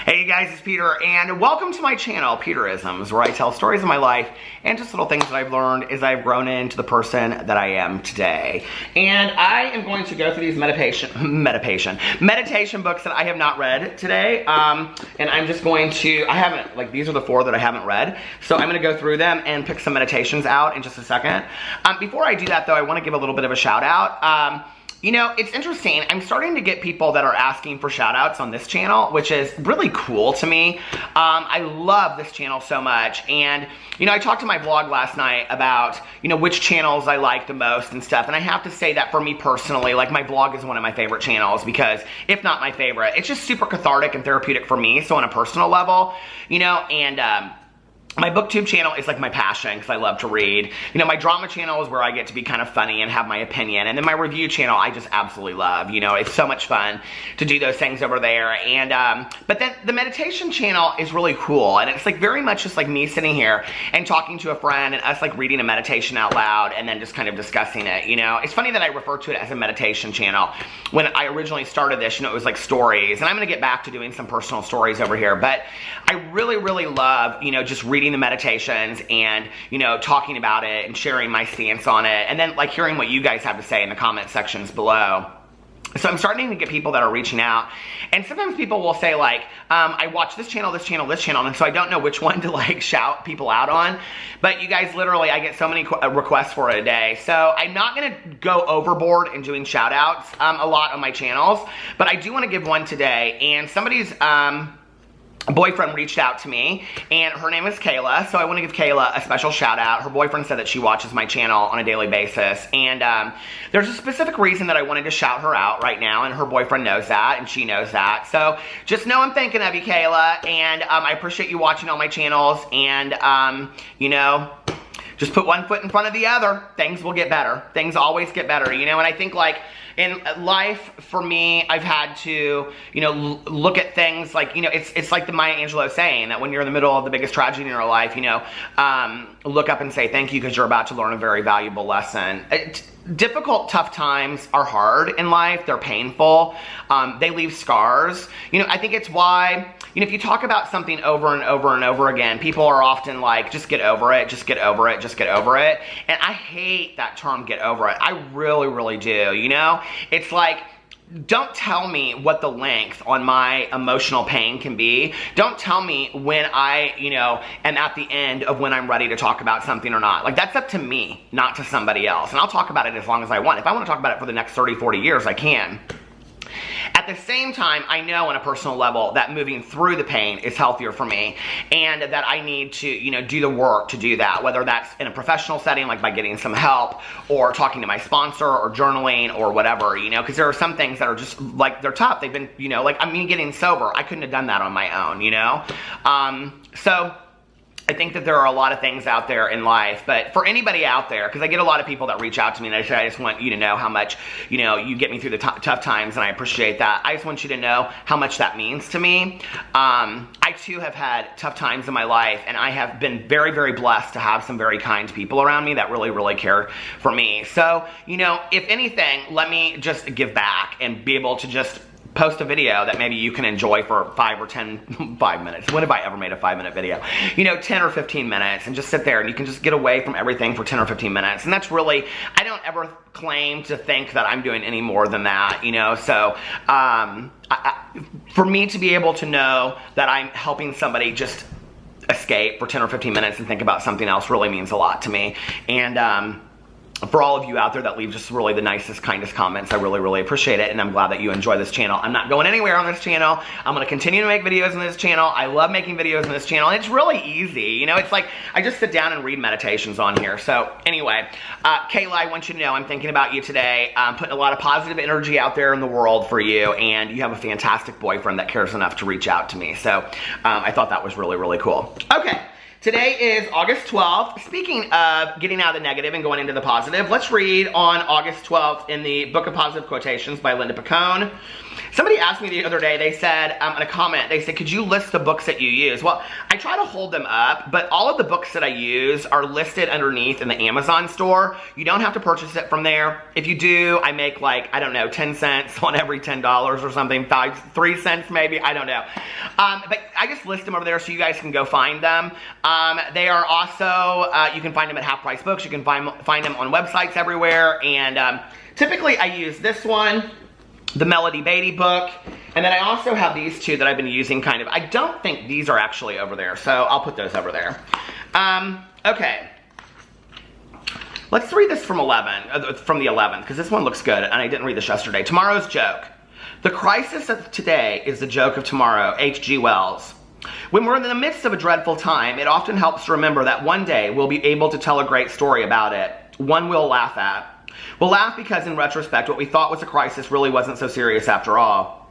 Hey you guys, it's Peter, and welcome to my channel, Peterisms, where I tell stories of my life and just little things that I've learned as I've grown into the person that I am today. And I am going to go through these meditation books that I have not read today. And I'm just going to, these are the 4 that I haven't read. So I'm going to go through them and pick some meditations out in just a second. Before I do that though, I want to give a little bit of a shout out. You know, it's interesting. I'm starting to get people that are asking for shout outs on this channel, which is really cool to me. I love this channel so much. And, you know, I talked to my vlog last night about, you know, which channels I like the most and stuff. And I have to say that for me personally, like my vlog is one of my favorite channels because, if not my favorite, it's just super cathartic and therapeutic for me. So on a personal level, you know, and, my booktube channel is like my passion because I love to read. You know, my drama channel is where I get to be kind of funny and have my opinion. And then my review channel, I just absolutely love. You know, it's so much fun to do those things over there. And, but then the meditation channel is really cool. And it's like very much just like me sitting here and talking to a friend and us like reading a meditation out loud and then just kind of discussing it, you know. It's funny that I refer to it as a meditation channel. When I originally started this, you know, it was like stories. And I'm going to get back to doing some personal stories over here. But I really, really love, you know, just reading the meditations and, you know, talking about it and sharing my stance on it, and then like hearing what you guys have to say in the comment sections below. So I'm starting to get people that are reaching out, and sometimes people will say like, I watch this channel, this channel, this channel, and so I don't know which one to like shout people out on. But you guys, literally, I get so many requests for it a day. So I'm not going to go overboard in doing shout outs a lot on my channels, but I do want to give one today. And somebody's boyfriend reached out to me, and her name is Kayla, so I want to give Kayla a special shout out. Her boyfriend said that she watches my channel on a daily basis, and there's a specific reason that I wanted to shout her out right now, and her boyfriend knows that, and she knows that. So just know I'm thinking of you, Kayla, and I appreciate you watching all my channels, and you know, just put one foot in front of the other. Things will get better. Things always get better, you know. And I think like in life, for me, I've had to, you know, look at things like, you know, it's like the Maya Angelou saying that when you're in the middle of the biggest tragedy in your life, you know, look up and say thank you because you're about to learn a very valuable lesson. Difficult, tough times are hard in life. They're painful. They leave scars. You know, I think it's why, you know, if you talk about something over and over and over again, people are often like, just get over it, just get over it, just get over it. And I hate that term, get over it. I really, really do, you know? It's like, don't tell me what the length on my emotional pain can be. Don't tell me when I, you know, am at the end of when I'm ready to talk about something or not. Like, that's up to me, not to somebody else. And I'll talk about it as long as I want. If I want to talk about it for the next 30, 40 years, I can. At the same time, I know on a personal level that moving through the pain is healthier for me, and that I need to, you know, do the work to do that, whether that's in a professional setting, like by getting some help, or talking to my sponsor, or journaling, or whatever, you know, because there are some things that are just, like, they're tough. They've been, you know, like, I mean, getting sober, I couldn't have done that on my own, you know? So I think that there are a lot of things out there in life, but for anybody out there, because I get a lot of people that reach out to me and they say, I just want you to know how much, you know, you get me through the tough times, and I appreciate that. I just want you to know how much that means to me. I too have had tough times in my life, and I have been very, very blessed to have some very kind people around me that really, really care for me. So, you know, if anything, let me just give back and be able to just post a video that maybe you can enjoy for 5 minutes. When have I ever made a 5-minute video? You know, 10 or 15 minutes, and just sit there and you can just get away from everything for 10 or 15 minutes. And that's really, I don't ever claim to think that I'm doing any more than that, you know? So, for me to be able to know that I'm helping somebody just escape for 10 or 15 minutes and think about something else really means a lot to me. And, for all of you out there that leave just really the nicest, kindest comments, I really, really appreciate it, and I'm glad that you enjoy this channel. I'm not going anywhere on this channel. I'm going to continue to make videos on this channel. I love making videos on this channel, and it's really easy. You know, it's like, I just sit down and read meditations on here. So, anyway, Kayla, I want you to know I'm thinking about you today. I'm putting a lot of positive energy out there in the world for you, and you have a fantastic boyfriend that cares enough to reach out to me. So, I thought that was really, really cool. Okay. Today is August 12th. Speaking of getting out of the negative and going into the positive, let's read on August 12th in the Book of Positive Quotations by Linda Picone. Somebody asked me the other day, they said, in a comment, they said, could you list the books that you use? Well, I try to hold them up, but all of the books that I use are listed underneath in the Amazon store. You don't have to purchase it from there. If you do, I make like, I don't know, 10 cents on every $10 or something, 3 cents maybe, I don't know. But I just list them over there so you guys can go find them. They are also, you can find them at Half Price Books. You can find them on websites everywhere. And typically I use this one, the Melody Beatty book, and then I also have these two that I've been using kind of. I don't think these are actually over there, so I'll put those over there. Okay. Let's read this from the 11th, because this one looks good, and I didn't read this yesterday. Tomorrow's joke. The crisis of today is the joke of tomorrow. H.G. Wells. When we're in the midst of a dreadful time, it often helps to remember that one day we'll be able to tell a great story about it. One we'll laugh at. We'll laugh because in retrospect, what we thought was a crisis really wasn't so serious after all.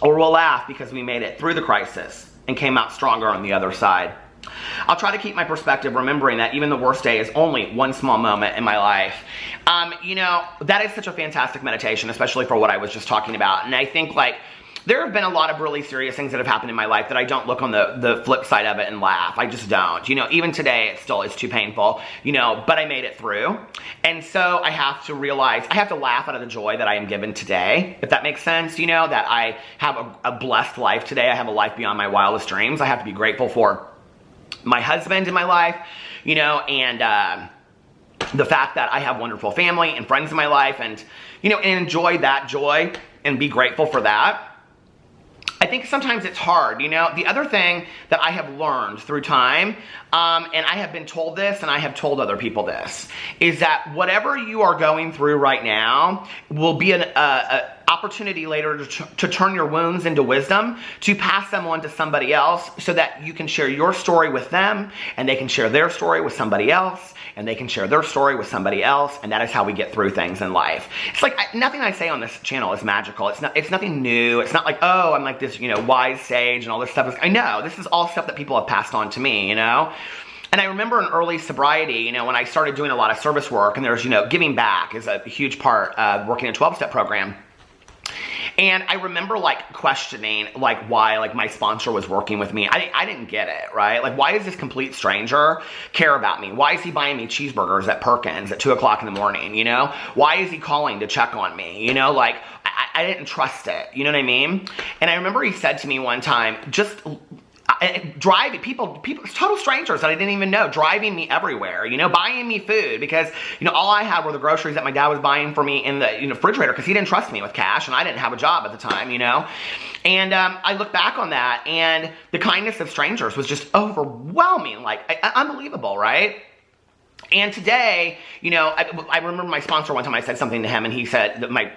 Or we'll laugh because we made it through the crisis and came out stronger on the other side. I'll try to keep my perspective, remembering that even the worst day is only one small moment in my life. You know, that is such a fantastic meditation, especially for what I was just talking about. And I think, like, there have been a lot of really serious things that have happened in my life that I don't look on the flip side of it and laugh. I just don't. You know, even today, it still is too painful, you know, but I made it through. And so I have to realize, I have to laugh out of the joy that I am given today, if that makes sense, you know, that I have a blessed life today. I have a life beyond my wildest dreams. I have to be grateful for my husband in my life, you know, and the fact that I have wonderful family and friends in my life, and, you know, and enjoy that joy and be grateful for that. I think sometimes it's hard, you know. The other thing that I have learned through time, and I have been told this and I have told other people this, is that whatever you are going through right now will be an opportunity later to turn your wounds into wisdom, to pass them on to somebody else so that you can share your story with them, and they can share their story with somebody else, and they can share their story with somebody else, and that is how we get through things in life. It's like, nothing I say on this channel is magical. It's nothing new. It's not like, oh, I'm like this, you know, wise sage and all this stuff. I know, this is all stuff that people have passed on to me, you know? And I remember in early sobriety, you know, when I started doing a lot of service work, and there's, you know, giving back is a huge part of working a 12-step program. And I remember, like, questioning, like, why, like, my sponsor was working with me. I didn't get it, right? Like, why does this complete stranger care about me? Why is he buying me cheeseburgers at Perkins at 2 o'clock in the morning, you know? Why is he calling to check on me, you know? Like, I didn't trust it, you know what I mean? And I remember he said to me one time, just driving people, total strangers that I didn't even know, driving me everywhere, you know, buying me food, because, you know, all I had were the groceries that my dad was buying for me in the, you know, refrigerator, because he didn't trust me with cash, and I didn't have a job at the time, you know. And I look back on that, and the kindness of strangers was just overwhelming, like, unbelievable, right? And today, you know, I remember my sponsor one time, I said something to him, and he said, my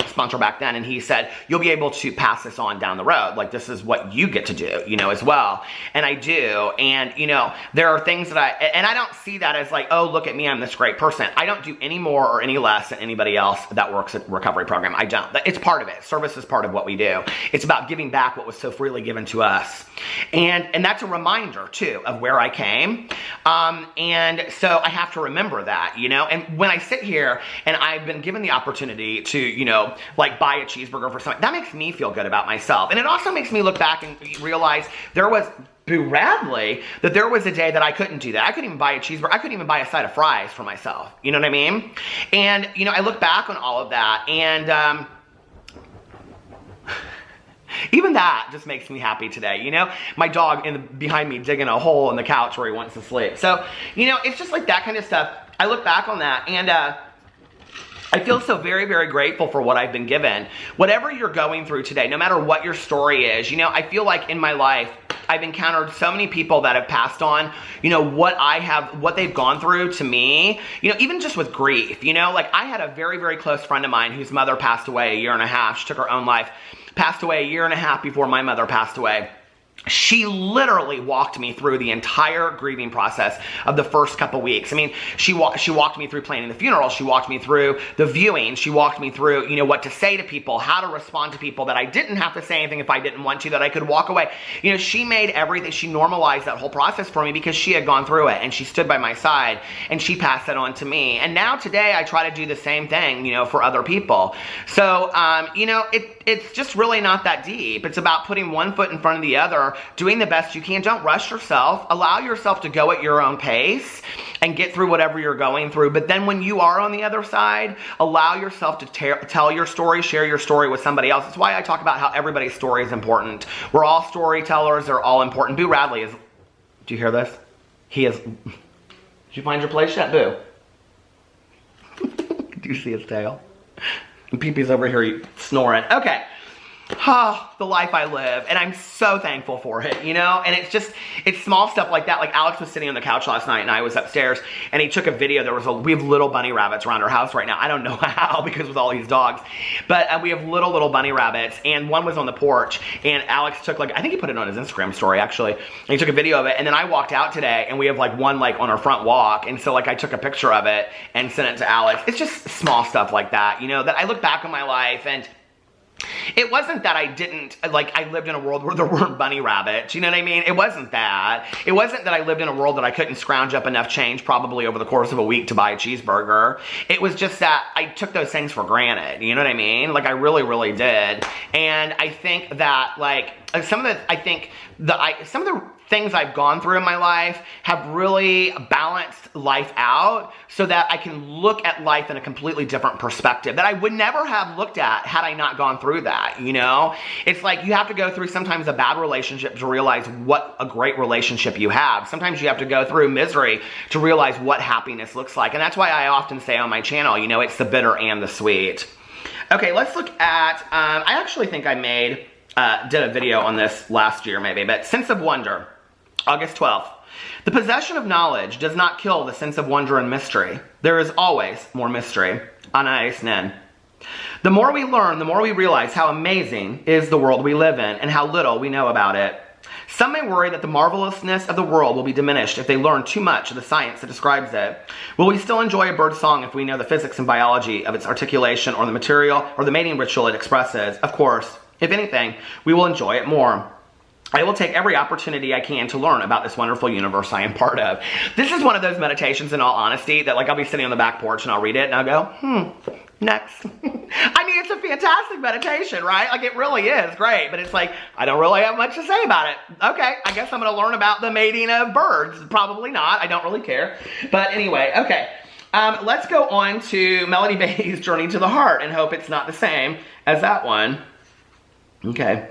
sponsor back then, and he said, you'll be able to pass this on down the road. Like, this is what you get to do, you know, as well. And I do. And, you know, there are things that I don't see that as like, oh, look at me, I'm this great person. I don't do any more or any less than anybody else that works at recovery program. I don't. It's part of it. Service is part of what we do. It's about giving back what was so freely given to us. And that's a reminder, too, of where I came. And so I have to remember that, you know, and when I sit here and I've been given the opportunity to, you know, like buy a cheeseburger for something, that makes me feel good about myself. And it also makes me look back and realize there was, Boo Radley, that there was a day that I couldn't do that. I couldn't even buy a cheeseburger. I couldn't even buy a side of fries for myself. You know what I mean? And, you know, I look back on all of that, and, even that just makes me happy today, you know? My dog behind me digging a hole in the couch where he wants to sleep. So, you know, it's just like that kind of stuff. I look back on that, and I feel so very, very grateful for what I've been given. Whatever you're going through today, no matter what your story is, you know, I feel like in my life, I've encountered so many people that have passed on, you know, what they've gone through to me, you know, even just with grief, you know, like I had a very, very close friend of mine whose mother passed away a year and a half. She took her own life, passed away a year and a half before my mother passed away. she literally walked me through the entire grieving process of the first couple weeks. I mean, she walked me through planning the funeral. She walked me through the viewing. She walked me through, you know, what to say to people, how to respond to people, that I didn't have to say anything if I didn't want to, that I could walk away. You know, she made everything, she normalized that whole process for me because she had gone through it, and she stood by my side, and she passed that on to me. And now today I try to do the same thing, you know, for other people. So, you know, it's just really not that deep. It's about putting one foot in front of the other, doing the best you can. Don't rush yourself. Allow yourself to go at your own pace and get through whatever you're going through. But then when you are on the other side, allow yourself to tell your story, share your story with somebody else. It's why I talk about how everybody's story is important. We're all storytellers. They're all important. Boo Radley is, do you hear this? He is, did you find your place yet, Boo? Do you see his tail? And Pee-Pee's over here snoring. Okay. Oh, the life I live, and I'm so thankful for it, you know. And it's small stuff like that. Like Alex was sitting on the couch last night, and I was upstairs, and he took a video. We have little bunny rabbits around our house right now. I don't know how, because with all these dogs, but we have little bunny rabbits, and one was on the porch, and Alex took, like, I think he put it on his Instagram story actually, and he took a video of it. And then I walked out today, and we have like one like on our front walk, and so like I took a picture of it and sent it to Alex. It's just small stuff like that, you know, that I look back on my life, and it wasn't that I didn't, like, I lived in a world where there weren't bunny rabbits, you know what I mean? It wasn't that. It wasn't that I lived in a world that I couldn't scrounge up enough change probably over the course of a week to buy a cheeseburger. It was just that I took those things for granted, you know what I mean? Like, I really, really did. And I think that, like, some of the things I've gone through in my life have really balanced life out so that I can look at life in a completely different perspective that I would never have looked at had I not gone through that, you know? It's like you have to go through sometimes a bad relationship to realize what a great relationship you have. Sometimes you have to go through misery to realize what happiness looks like. And that's why I often say on my channel, you know, it's the bitter and the sweet. Okay, let's look at, I actually think I did a video on this last year maybe, but Sense of Wonder. August 12th. The possession of knowledge does not kill the sense of wonder and mystery. There is always more mystery. Anais Nin. The more we learn, the more we realize how amazing is the world we live in and how little we know about it. Some may worry that the marvelousness of the world will be diminished if they learn too much of the science that describes it. Will we still enjoy a bird's song if we know the physics and biology of its articulation or the material or the mating ritual it expresses? Of course, if anything, we will enjoy it more. I will take every opportunity I can to learn about this wonderful universe I am part of. This is one of those meditations, in all honesty, that like I'll be sitting on the back porch and I'll read it and I'll go, next. I mean, it's a fantastic meditation, right? Like, it really is great, but it's like, I don't really have much to say about it. Okay, I guess I'm gonna learn about the mating of birds. Probably not, I don't really care. But anyway, okay. Let's go on to Melody Beatty's Journey to the Heart and hope it's not the same as that one. Okay.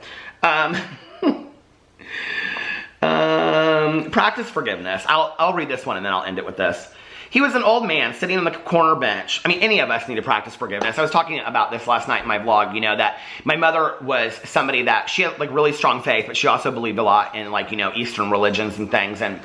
Practice forgiveness. I'll read this one and then I'll end it with this. He was an old man sitting on the corner bench. I mean, any of us need to practice forgiveness. I was talking about this last night in my vlog, you know, that my mother was somebody that she had like really strong faith, but she also believed a lot in like, you know, Eastern religions and things. And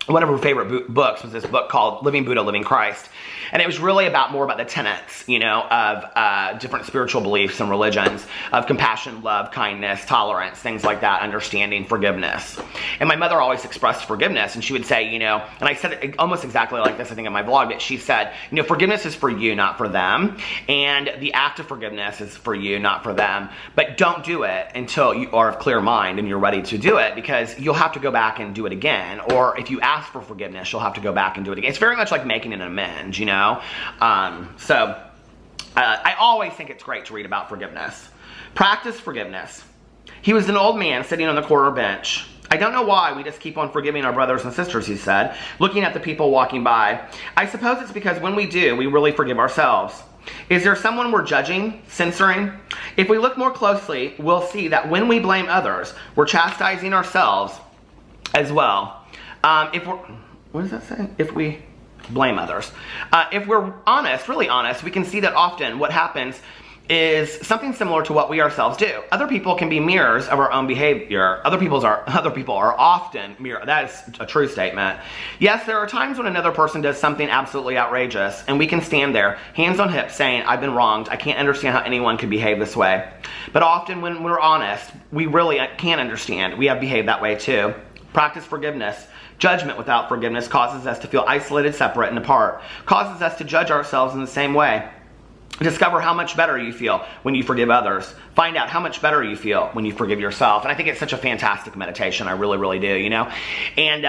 one of her favorite books was this book called Living Buddha, Living Christ. And it was really more about the tenets, you know, of different spiritual beliefs and religions, of compassion, love, kindness, tolerance, things like that, understanding, forgiveness. And my mother always expressed forgiveness, and she would say, you know, and I said it almost exactly like this, I think, in my vlog, that she said, you know, forgiveness is for you, not for them. And the act of forgiveness is for you, not for them. But don't do it until you are of clear mind and you're ready to do it, because you'll have to go back and do it again. Or if you ask for forgiveness, you'll have to go back and do it again. It's very much like making an amends, you know? I always think it's great to read about forgiveness. Practice forgiveness. He was an old man sitting on the corner bench. I don't know why we just keep on forgiving our brothers and sisters, he said, looking at the people walking by. I suppose it's because when we do, we really forgive ourselves. Is there someone we're judging, censoring? If we look more closely, we'll see that when we blame others, we're chastising ourselves as well. What does that say? If we blame others. If we're honest, really honest, we can see that often what happens is something similar to what we ourselves do. Other people can be mirrors of our own behavior. Other people are often mirrors. That is a true statement. Yes, there are times when another person does something absolutely outrageous, and we can stand there, hands on hips, saying, I've been wronged. I can't understand how anyone could behave this way. But often when we're honest, we really can't understand. We have behaved that way too. Practice forgiveness. Judgment without forgiveness causes us to feel isolated, separate, and apart. Causes us to judge ourselves in the same way. Discover how much better you feel when you forgive others. Find out how much better you feel when you forgive yourself. And I think it's such a fantastic meditation. I really, really do, you know? And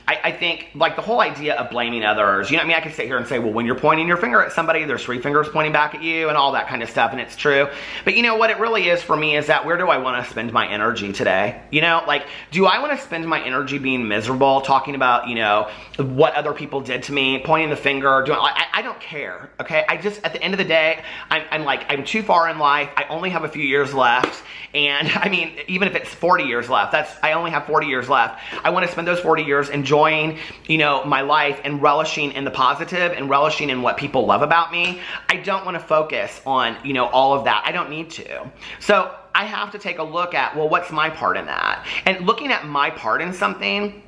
I think, like, the whole idea of blaming others, you know what I mean? I could sit here and say, well, when you're pointing your finger at somebody, there's 3 fingers pointing back at you and all that kind of stuff, and it's true. But you know what it really is for me is that where do I want to spend my energy today? You know, like, do I want to spend my energy being miserable, talking about, you know, what other people did to me, pointing the finger, I don't care, okay? I just, at the end of the day, I'm too far in life. I only have a few years left. And I mean, even if it's 40 years left, I only have 40 years left. I want to spend those 40 years enjoying, you know, my life and relishing in the positive and relishing in what people love about me. I don't want to focus on, you know, all of that. I don't need to. So I have to take a look at, well, what's my part in that? And looking at my part in something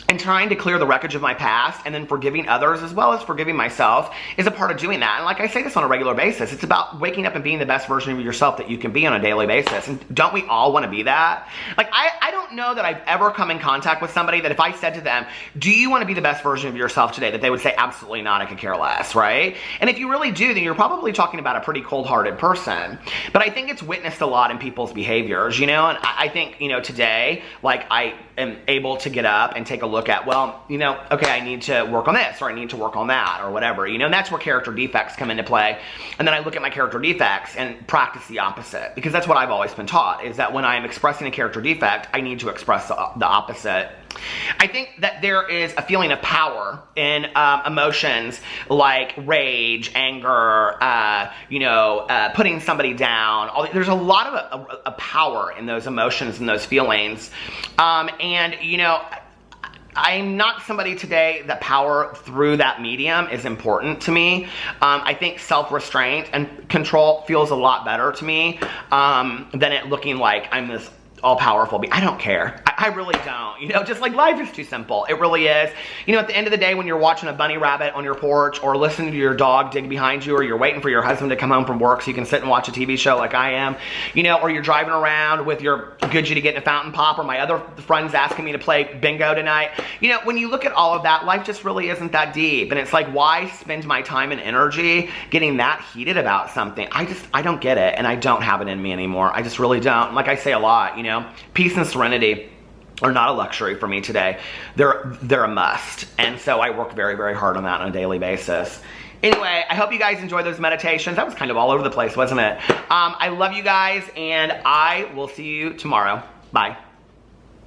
and trying to clear the wreckage of my past and then forgiving others as well as forgiving myself is a part of doing that. And like I say this on a regular basis, it's about waking up and being the best version of yourself that you can be on a daily basis. And don't we all want to be that? Like, I don't know that I've ever come in contact with somebody that if I said to them, do you want to be the best version of yourself today, that they would say, absolutely not, I could care less, right? And if you really do, then you're probably talking about a pretty cold-hearted person. But I think it's witnessed a lot in people's behaviors, you know? And I think, you know, today, like, I am able to get up and take a look at, well, you know, okay, I need to work on this, or I need to work on that, or whatever, you know, and that's where character defects come into play. And then I look at my character defects and practice the opposite, because that's what I've always been taught, is that when I'm expressing a character defect, I need to express the opposite. I think that there is a feeling of power in emotions like rage, anger, you know, putting somebody down. There's a lot of a power in those emotions and those feelings. And, you know, I'm not somebody today that power through that medium is important to me. I think self-restraint and control feels a lot better to me than it looking like I'm this all-powerful being. I don't care. I really don't. You know, just like life is too simple. It really is. You know, at the end of the day, when you're watching a bunny rabbit on your porch or listening to your dog dig behind you, or you're waiting for your husband to come home from work so you can sit and watch a TV show like I am, you know, or you're driving around with your Gudgy to get in a fountain pop, or my other friends asking me to play bingo tonight. You know, when you look at all of that, life just really isn't that deep. And it's like, why spend my time and energy getting that heated about something? I don't get it, and I don't have it in me anymore. I just really don't. Like I say a lot, you know, peace and serenity are not a luxury for me today. They're a must. And so I work very, very hard on that on a daily basis. Anyway, I hope you guys enjoyed those meditations. That was kind of all over the place, wasn't it? I love you guys, and I will see you tomorrow. Bye.